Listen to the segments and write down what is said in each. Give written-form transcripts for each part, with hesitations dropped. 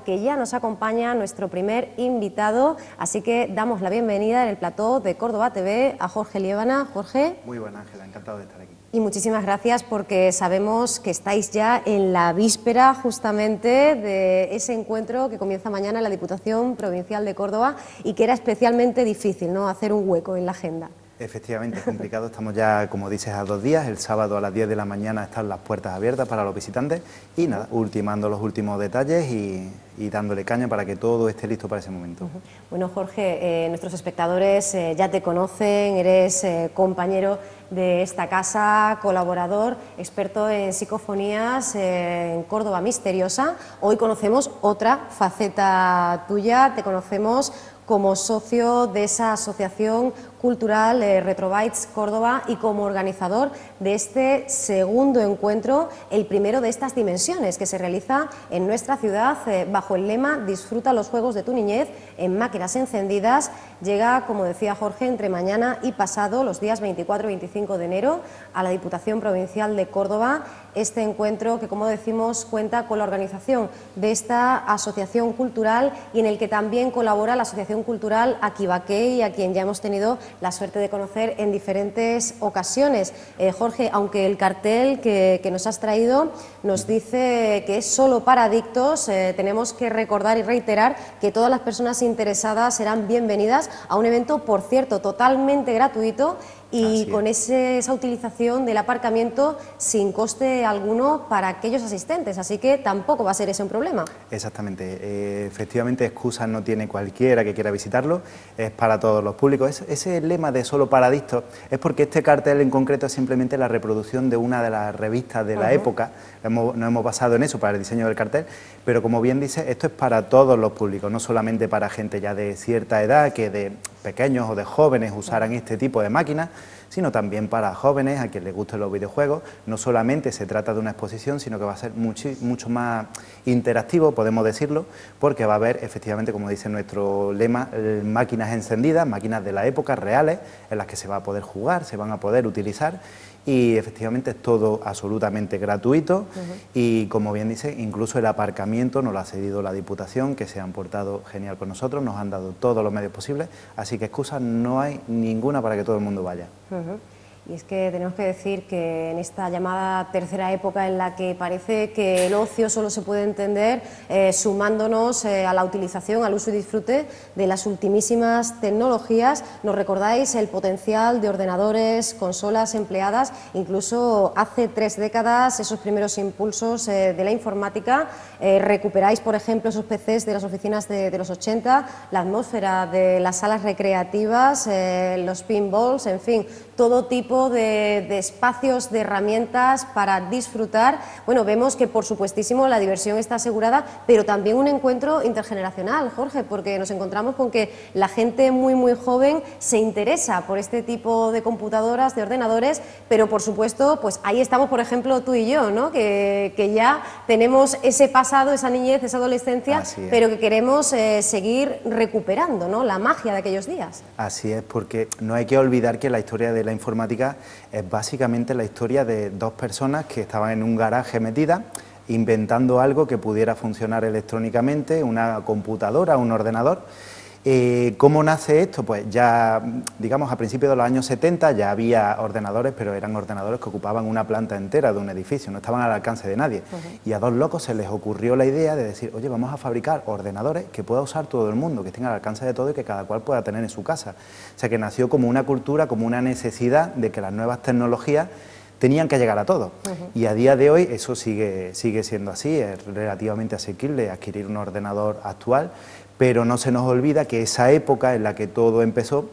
que ya nos acompaña nuestro primer invitado, así que damos la bienvenida en el plató de Córdoba TV a Jorge Liébana. Jorge. Muy buena, Ángela, encantado de estar aquí. Y muchísimas gracias porque sabemos que estáis ya en la víspera justamente de ese encuentro que comienza mañana en la Diputación Provincial de Córdoba y que era especialmente difícil, ¿no?, hacer un hueco en la agenda. Efectivamente, es complicado, estamos ya, como dices, a 2 días, el sábado a las 10 de la mañana están las puertas abiertas para los visitantes y nada, ultimando los últimos detalles y dándole caña para que todo esté listo para ese momento. Bueno, Jorge, nuestros espectadores ya te conocen, eres compañero de esta casa, colaborador, experto en psicofonías en Córdoba Misteriosa. Hoy conocemos otra faceta tuya, te conocemos como socio de esa asociación cultural Retrobytes Córdoba y como organizador de este segundo encuentro, el primero de estas dimensiones, que se realiza en nuestra ciudad bajo el lema Disfruta los juegos de tu niñez en máquinas encendidas. Llega, como decía Jorge, entre mañana y pasado, los días 24 y 25 de enero, a la Diputación Provincial de Córdoba. Este encuentro que, como decimos, cuenta con la organización de esta asociación cultural y en el que también colabora la Asociación Cultural Aquibaquey, a quien ya hemos tenido la suerte de conocer en diferentes ocasiones. Jorge, aunque el cartel que nos has traído nos dice que es solo para adictos, tenemos que recordar y reiterar que todas las personas interesadas serán bienvenidas a un evento, por cierto, totalmente gratuito y con esa utilización del aparcamiento sin coste alguno para aquellos asistentes, así que tampoco va a ser ese un problema. Exactamente, efectivamente excusas no tiene cualquiera que quiera visitarlo, es para todos los públicos. Ese lema de solo para adictos es porque este cartel en concreto es simplemente la reproducción de una de las revistas de la época, nos hemos basado en eso para el diseño del cartel, pero como bien dice, esto es para todos los públicos, no solamente para gente ya de cierta edad, que de pequeños o de jóvenes usaran este tipo de máquinas, sino también para jóvenes a quien les gusten los videojuegos. No solamente se trata de una exposición, sino que va a ser mucho más interactivo, podemos decirlo, porque va a haber, efectivamente, como dice nuestro lema, máquinas encendidas, máquinas de la época reales, en las que se va a poder jugar, se van a poder utilizar, y efectivamente es todo absolutamente gratuito y, como bien dice, incluso el aparcamiento nos lo ha cedido la Diputación, que se han portado genial con nosotros, nos han dado todos los medios posibles, así que excusas no hay ninguna para que todo el mundo vaya. Y es que tenemos que decir que en esta llamada tercera época en la que parece que el ocio solo se puede entender sumándonos a la utilización, al uso y disfrute de las ultimísimas tecnologías, nos recordáis el potencial de ordenadores, consolas empleadas, incluso hace 3 décadas, esos primeros impulsos de la informática. Recuperáis, por ejemplo, esos PCs de las oficinas de los 80, la atmósfera de las salas recreativas, los pinballs, en fin, todo tipo de espacios, de herramientas para disfrutar. Bueno, vemos que por supuestísimo la diversión está asegurada, pero también un encuentro intergeneracional, Jorge, porque nos encontramos con que la gente muy joven se interesa por este tipo de computadoras, de ordenadores, pero por supuesto, pues ahí estamos, por ejemplo, tú y yo, ¿no?, que ya tenemos ese pasado, esa niñez, esa adolescencia, pero que queremos seguir recuperando, ¿no?, la magia de aquellos días. Así es, porque no hay que olvidar que la historia de la informática es básicamente la historia de 2 personas que estaban en un garaje metidas inventando algo que pudiera funcionar electrónicamente, una computadora, un ordenador. ¿Cómo nace esto? Pues ya, digamos, a principios de los años 70 ya había ordenadores, pero eran ordenadores que ocupaban una planta entera de un edificio, no estaban al alcance de nadie. Y a 2 locos se les ocurrió la idea de decir, oye, vamos a fabricar ordenadores que pueda usar todo el mundo, que estén al alcance de todo y que cada cual pueda tener en su casa. O sea, que nació como una cultura, como una necesidad de que las nuevas tecnologías tenían que llegar a todos. Y a día de hoy eso sigue siendo así, es relativamente asequible adquirir un ordenador actual, pero no se nos olvida que esa época en la que todo empezó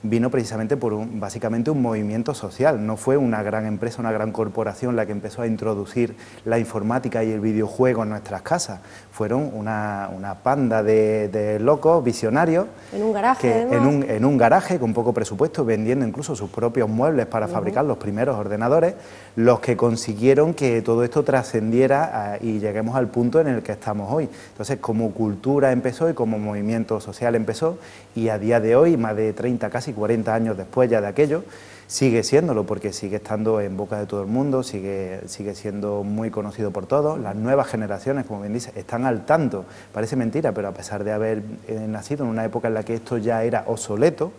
vino precisamente por básicamente un movimiento social. No fue una gran empresa, una gran corporación la que empezó a introducir la informática y el videojuego en nuestras casas. Fueron una panda de locos, visionarios, en un garaje, que en un garaje con poco presupuesto, vendiendo incluso sus propios muebles para fabricar los primeros ordenadores, los que consiguieron que todo esto trascendiera y lleguemos al punto en el que estamos hoy. Entonces, como cultura empezó y como movimiento social empezó, y a día de hoy, más de 30, casi casi 40 años después ya de aquello, sigue siéndolo porque sigue estando en boca de todo el mundo, sigue siendo muy conocido por todos. Las nuevas generaciones, como bien dice, están al tanto, parece mentira, pero a pesar de haber nacido en una época en la que esto ya era obsoleto,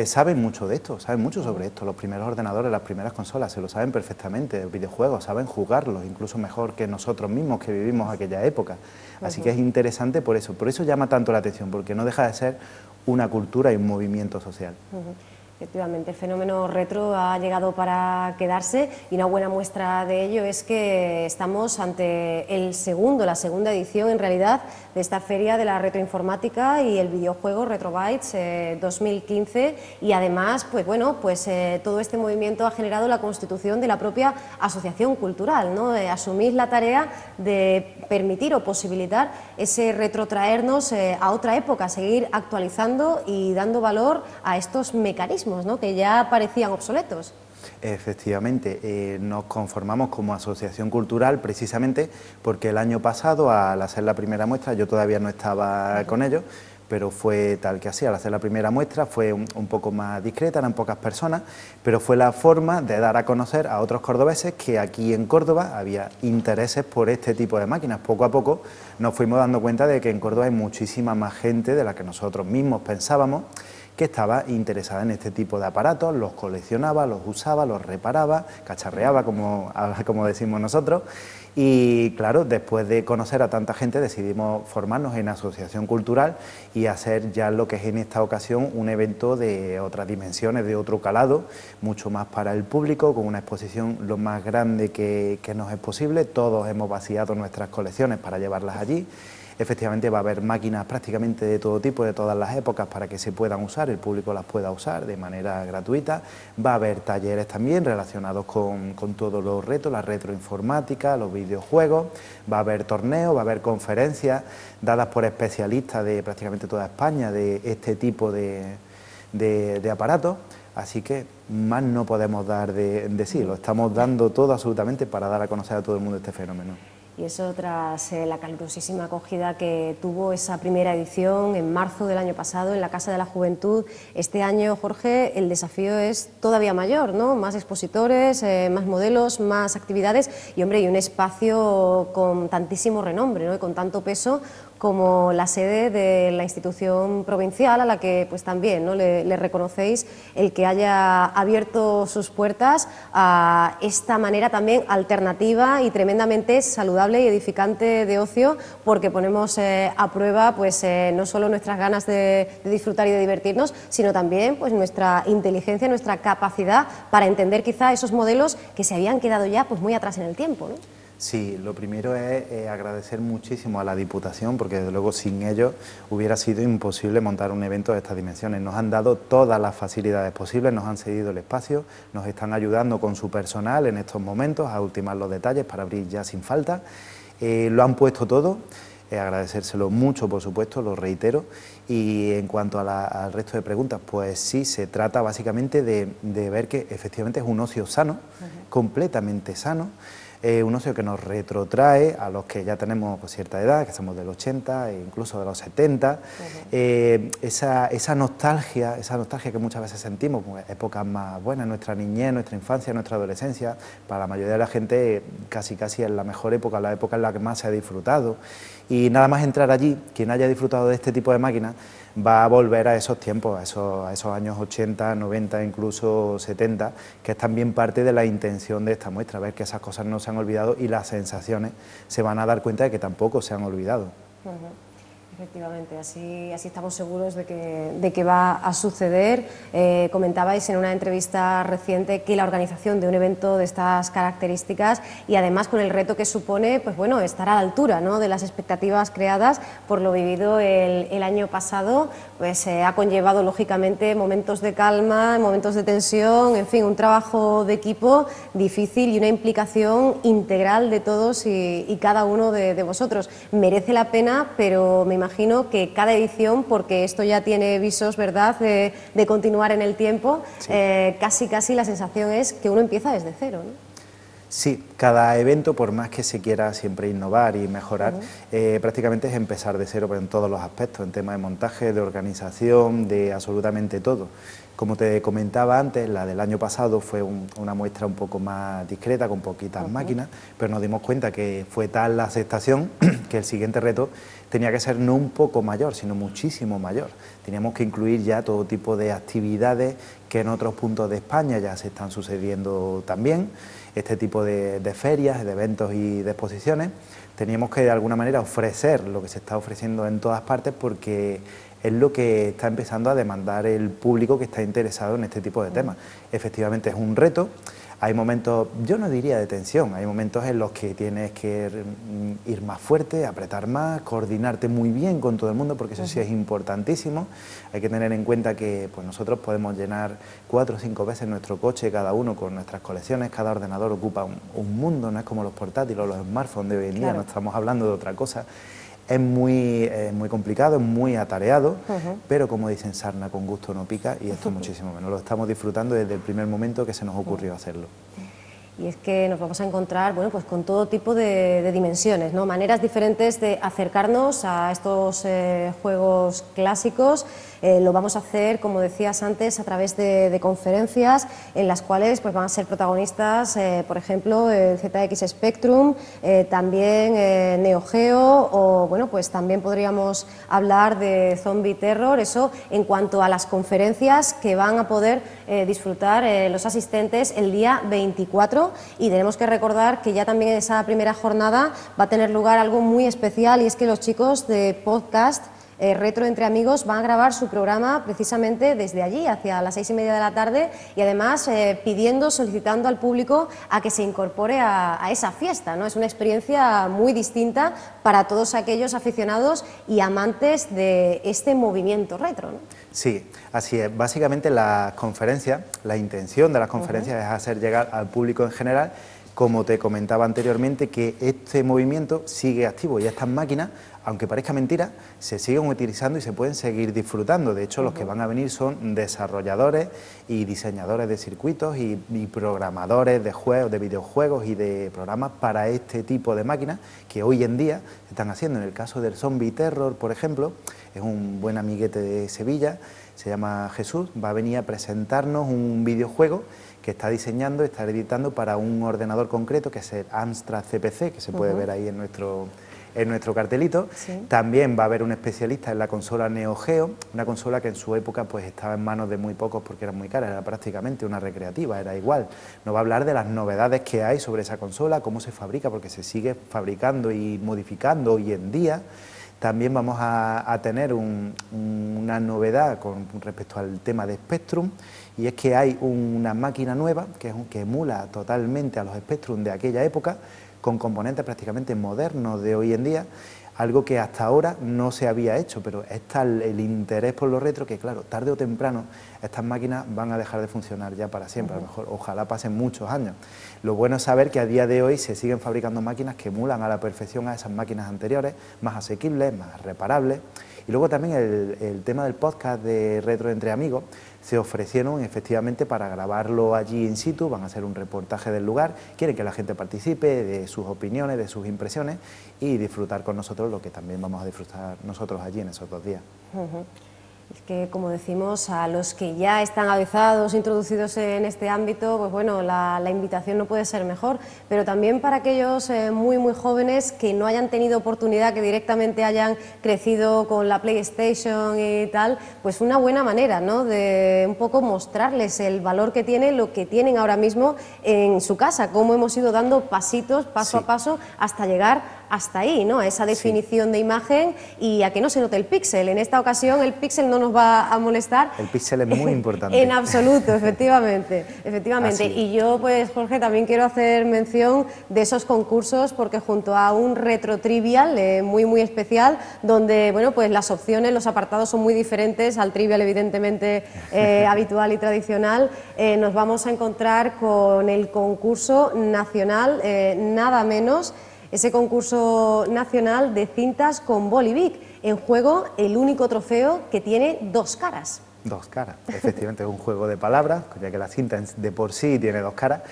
saben mucho de esto, saben mucho sobre esto. Los primeros ordenadores, las primeras consolas, se lo saben perfectamente, los videojuegos, saben jugarlos, incluso mejor que nosotros mismos que vivimos aquella época. Así que es interesante por eso llama tanto la atención, porque no deja de ser una cultura y un movimiento social. Efectivamente, el fenómeno retro ha llegado para quedarse y una buena muestra de ello es que estamos ante la segunda edición en realidad de esta feria de la retroinformática y el videojuego Retrobytes 2015 y además, pues bueno, todo este movimiento ha generado la constitución de la propia asociación cultural, ¿no? Asumís la tarea de permitir o posibilitar ese retrotraernos a otra época, seguir actualizando y dando valor a estos mecanismos, ¿no?, que ya parecían obsoletos. Efectivamente, nos conformamos como asociación cultural precisamente porque el año pasado, al hacer la primera muestra, yo todavía no estaba con ellos, pero fue tal que así, al hacer la primera muestra fue un poco más discreta, eran pocas personas, pero fue la forma de dar a conocer a otros cordobeses que aquí en Córdoba había intereses por este tipo de máquinas. Poco a poco nos fuimos dando cuenta de que en Córdoba hay muchísima más gente de la que nosotros mismos pensábamos que estaba interesada en este tipo de aparatos, los coleccionaba, los usaba, los reparaba, cacharreaba, como decimos nosotros. Y claro, después de conocer a tanta gente decidimos formarnos en asociación cultural y hacer ya lo que es en esta ocasión un evento de otras dimensiones, de otro calado, mucho más para el público, con una exposición lo más grande que nos es posible. Todos hemos vaciado nuestras colecciones para llevarlas allí. Efectivamente va a haber máquinas prácticamente de todo tipo, de todas las épocas, para que se puedan usar, el público las pueda usar de manera gratuita. Va a haber talleres también relacionados con todos los retos, la retroinformática, los videojuegos, va a haber torneos, va a haber conferencias dadas por especialistas de prácticamente toda España de este tipo de aparatos. Así que más no podemos dar de sí, lo estamos dando todo absolutamente para dar a conocer a todo el mundo este fenómeno. Y eso tras la calurosísima acogida que tuvo esa primera edición en marzo del año pasado en la Casa de la Juventud. Este año, Jorge, el desafío es todavía mayor, ¿no? Más expositores, más modelos, más actividades y, hombre, y un espacio con tantísimo renombre, ¿no?, y con tanto peso como la sede de la institución provincial, a la que pues también, ¿no?, le reconocéis el que haya abierto sus puertas a esta manera también alternativa y tremendamente saludable y edificante de ocio, porque ponemos a prueba pues no solo nuestras ganas de disfrutar y de divertirnos, sino también pues nuestra inteligencia, nuestra capacidad para entender quizá esos modelos que se habían quedado ya pues muy atrás en el tiempo, ¿no? Sí, lo primero es agradecer muchísimo a la Diputación, porque desde luego sin ellos hubiera sido imposible montar un evento de estas dimensiones. Nos han dado todas las facilidades posibles, nos han cedido el espacio, nos están ayudando con su personal en estos momentos a ultimar los detalles para abrir ya sin falta. Lo han puesto todo, agradecérselo mucho, por supuesto, lo reitero. Y en cuanto al resto de preguntas, pues sí, se trata básicamente de ver que efectivamente es un ocio sano, completamente sano. Un ocio que nos retrotrae a los que ya tenemos cierta edad, que somos del 80 e incluso de los 70, esa nostalgia que muchas veces sentimos, pues, épocas más buenas, nuestra niñez, nuestra infancia, nuestra adolescencia, para la mayoría de la gente casi es la mejor época, la época en la que más se ha disfrutado. Y nada más entrar allí, quien haya disfrutado de este tipo de máquinas, va a volver a esos tiempos, a esos años 80, 90, incluso 70, que es también parte de la intención de esta muestra, ver que esas cosas no se han olvidado y las sensaciones se van a dar cuenta de que tampoco se han olvidado. Efectivamente, así estamos seguros de que va a suceder. Comentabais en una entrevista reciente que la organización de un evento de estas características y además con el reto que supone, pues bueno, estar a la altura, ¿no?, de las expectativas creadas por lo vivido el año pasado, pues ha conllevado lógicamente momentos de calma, momentos de tensión, en fin, un trabajo de equipo difícil y una implicación integral de todos y cada uno de vosotros. Merece la pena, pero me imagino que cada edición, porque esto ya tiene visos, ¿verdad?, de continuar en el tiempo, sí. Casi la sensación es que uno empieza desde cero, ¿no? Sí, cada evento, por más que se quiera siempre innovar y mejorar, prácticamente es empezar de cero, pero en todos los aspectos, en tema de montaje, de organización, de absolutamente todo. Como te comentaba antes, la del año pasado fue una muestra un poco más discreta, con poquitas máquinas, pero nos dimos cuenta que fue tal la aceptación que el siguiente reto tenía que ser no un poco mayor, sino muchísimo mayor. Teníamos que incluir ya todo tipo de actividades que en otros puntos de España ya se están sucediendo también, este tipo de ferias, de eventos y de exposiciones. Teníamos que de alguna manera ofrecer lo que se está ofreciendo en todas partes, porque es lo que está empezando a demandar el público que está interesado en este tipo de temas. Efectivamente es un reto, hay momentos, yo no diría de tensión, hay momentos en los que tienes que ir más fuerte, apretar más, coordinarte muy bien con todo el mundo, porque eso sí es importantísimo. Hay que tener en cuenta que pues, nosotros podemos llenar 4 o 5 veces nuestro coche cada uno con nuestras colecciones, cada ordenador ocupa un mundo, no es como los portátiles o los smartphones de hoy en día, no estamos hablando de otra cosa. Es muy complicado, es muy atareado, pero como dicen, sarna con gusto no pica, y esto muchísimo menos. Lo estamos disfrutando desde el primer momento que se nos ocurrió hacerlo. Y es que nos vamos a encontrar, bueno, pues con todo tipo de dimensiones, ¿no? Maneras diferentes de acercarnos a estos juegos clásicos. Lo vamos a hacer, como decías antes, a través de conferencias en las cuales pues, van a ser protagonistas, por ejemplo, el ZX Spectrum, también Neo Geo, o bueno, pues también podríamos hablar de Zombie Terror. Eso en cuanto a las conferencias que van a poder disfrutar los asistentes el día 24, y tenemos que recordar que ya también en esa primera jornada va a tener lugar algo muy especial, y es que los chicos de podcast Retro Entre Amigos van a grabar su programa precisamente desde allí, hacia las 6:30 de la tarde, y además solicitando al público a que se incorpore a esa fiesta, ¿no? Es una experiencia muy distinta para todos aquellos aficionados y amantes de este movimiento retro, ¿no? Sí, así es. Básicamente las conferencias, la intención de las conferencias es hacer llegar al público en general, como te comentaba anteriormente, que este movimiento sigue activo y estas máquinas, aunque parezca mentira, se siguen utilizando y se pueden seguir disfrutando. De hecho, los que van a venir son desarrolladores y diseñadores de circuitos y programadores de juegos, de videojuegos y de programas para este tipo de máquinas que hoy en día se están haciendo. En el caso del Zombie Terror, por ejemplo, es un buen amiguete de Sevilla, se llama Jesús, va a venir a presentarnos un videojuego que está diseñando, está editando para un ordenador concreto, que es el Amstrad CPC, que se puede ver ahí en nuestro cartelito. Sí. También va a haber un especialista en la consola Neo Geo, una consola que en su época pues estaba en manos de muy pocos porque era muy cara, era prácticamente una recreativa, era igual. Nos va a hablar de las novedades que hay sobre esa consola, cómo se fabrica, porque se sigue fabricando y modificando hoy en día. También vamos a tener una novedad con respecto al tema de Spectrum, y es que hay una máquina nueva que emula totalmente a los Spectrum de aquella época, con componentes prácticamente modernos de hoy en día, algo que hasta ahora no se había hecho, pero es tal el interés por lo retro que, claro, tarde o temprano estas máquinas van a dejar de funcionar ya para siempre, a lo mejor, ojalá pasen muchos años. Lo bueno es saber que a día de hoy se siguen fabricando máquinas que emulan a la perfección a esas máquinas anteriores, más asequibles, más reparables. Y luego también el tema del podcast de Retro Entre Amigos, se ofrecieron efectivamente para grabarlo allí in situ, van a hacer un reportaje del lugar, quieren que la gente participe de sus opiniones, de sus impresiones y disfrutar con nosotros lo que también vamos a disfrutar nosotros allí en esos 2 días. Es que, como decimos, a los que ya están avezados, introducidos en este ámbito, pues bueno, la invitación no puede ser mejor, pero también para aquellos muy jóvenes que no hayan tenido oportunidad, que directamente hayan crecido con la PlayStation y tal, pues una buena manera, ¿no?, de un poco mostrarles el valor que tiene lo que tienen ahora mismo en su casa, cómo hemos ido dando pasitos, paso a paso, hasta llegar hasta ahí, ¿no?, a esa definición de imagen y a que no se note el píxel. En esta ocasión el píxel no nos va a molestar. El píxel es muy importante. En absoluto, efectivamente. Y yo, pues, Jorge, también quiero hacer mención de esos concursos, porque junto a un retro trivial muy especial, donde, bueno, pues las opciones, los apartados son muy diferentes al trivial, evidentemente, habitual y tradicional, nos vamos a encontrar con el concurso nacional, nada menos, ese concurso nacional de cintas con Bolivic, en juego el único trofeo que tiene 2 caras. 2 caras, efectivamente es un juego de palabras, ya que la cinta de por sí tiene 2 caras.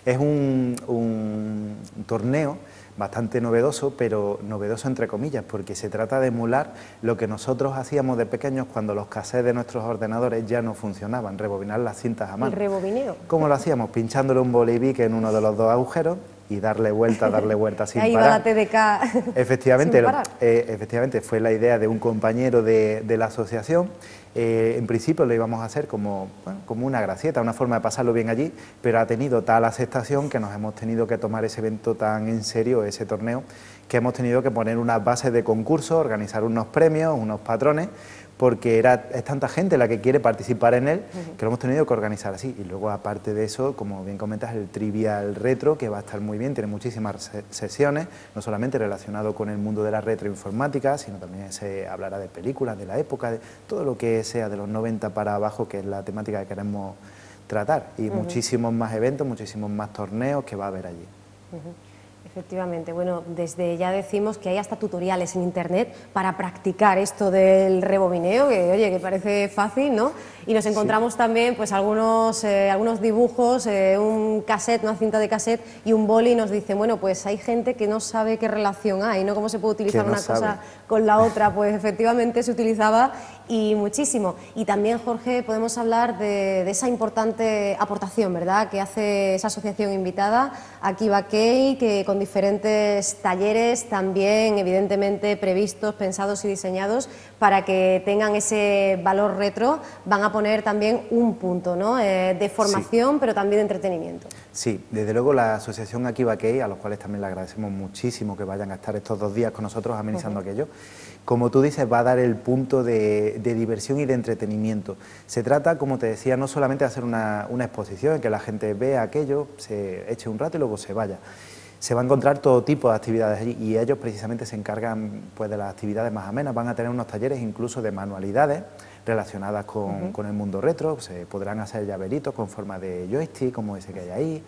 Es un torneo bastante novedoso, pero novedoso entre comillas, porque se trata de emular lo que nosotros hacíamos de pequeños cuando los cassettes de nuestros ordenadores ya no funcionaban, rebobinar las cintas a mano. ¿El rebobineo? ¿Cómo lo hacíamos? Pinchándole un bolivic en uno de los dos agujeros y darle vuelta sin ahí parar. Ahí va la TDK efectivamente, sin parar. Efectivamente, fue la idea de un compañero de la asociación. En principio lo íbamos a hacer como una gracieta, una forma de pasarlo bien allí, pero ha tenido tal aceptación que nos hemos tenido que tomar ese evento tan en serio, ese torneo, que hemos tenido que poner unas bases de concurso, organizar unos premios, unos patrones, porque es tanta gente la que quiere participar en él, que lo hemos tenido que organizar así. Y luego, aparte de eso, como bien comentas, el Trivial Retro, que va a estar muy bien, tiene muchísimas sesiones, no solamente relacionado con el mundo de la retroinformática, sino también se hablará de películas de la época, de todo lo que sea de los 90 para abajo, que es la temática que queremos tratar. Y muchísimos más eventos, muchísimos más torneos que va a haber allí. Efectivamente, bueno, desde ya decimos que hay hasta tutoriales en internet para practicar esto del rebobineo, que oye, que parece fácil, ¿no? Y nos encontramos también pues algunos dibujos, un cassette, una cinta de cassette y un boli, y nos dicen, bueno, pues hay gente que no sabe qué relación hay, ¿no? Cómo se puede utilizar una cosa con la otra, pues efectivamente se utilizaba y muchísimo. Y también, Jorge, podemos hablar de esa importante aportación, ¿verdad?, que hace esa asociación invitada, Akiba Kei, que con diferentes talleres también evidentemente previstos, pensados y diseñados para que tengan ese valor retro, van a poner también un punto, ¿no?, de formación, pero también de entretenimiento. Sí, desde luego la asociación Akiba Kei, a los cuales también le agradecemos muchísimo que vayan a estar estos 2 días con nosotros amenizando aquello, como tú dices, va a dar el punto de diversión y de entretenimiento. Se trata, como te decía, no solamente de hacer una exposición en que la gente vea aquello, se eche un rato y luego se vaya. Se va a encontrar todo tipo de actividades allí y ellos precisamente se encargan pues, de las actividades más amenas. Van a tener unos talleres incluso de manualidades relacionadas con el mundo retro. Se podrán hacer llaveritos con forma de joystick, como ese que hay ahí.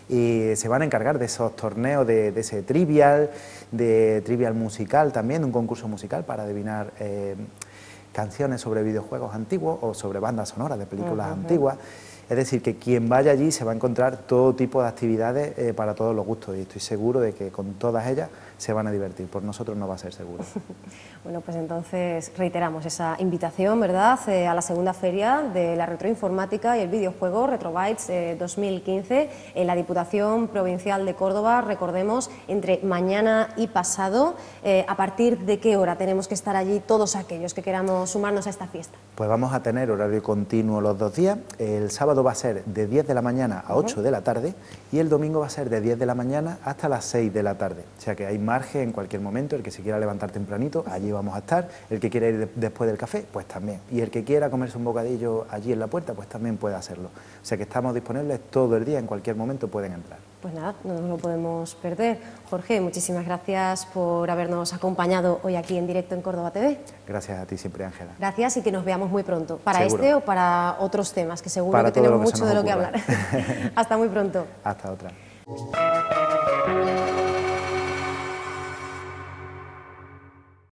Y se van a encargar de esos torneos, de ese trivial musical también, de un concurso musical para adivinar canciones sobre videojuegos antiguos o sobre bandas sonoras de películas antiguas. Es decir, que quien vaya allí se va a encontrar todo tipo de actividades para todos los gustos y estoy seguro de que con todas ellas se van a divertir. Por nosotros no va a ser seguro. Bueno, pues entonces reiteramos esa invitación, ¿verdad?, a la segunda feria de la retroinformática y el videojuego Retrobytes 2015 en la Diputación Provincial de Córdoba. Recordemos, entre mañana y pasado. ¿A partir de qué hora tenemos que estar allí todos aquellos que queramos sumarnos a esta fiesta? Pues vamos a tener horario continuo los 2 días. El sábado va a ser de 10 de la mañana a 8 de la tarde y el domingo va a ser de 10 de la mañana hasta las 6 de la tarde. O sea que hay margen en cualquier momento. El que se quiera levantar tempranito, allí vamos a estar. El que quiera ir después del café, pues también. Y el que quiera comerse un bocadillo allí en la puerta, pues también puede hacerlo. O sea que estamos disponibles todo el día, en cualquier momento pueden entrar. Pues nada, no nos lo podemos perder. Jorge, muchísimas gracias por habernos acompañado hoy aquí en directo en Córdoba TV. Gracias a ti siempre, Ángela. Gracias y que nos veamos muy pronto, para seguro. Este o para otros temas, que seguro para que tenemos lo que mucho de lo que hablar. Hasta muy pronto. Hasta otra.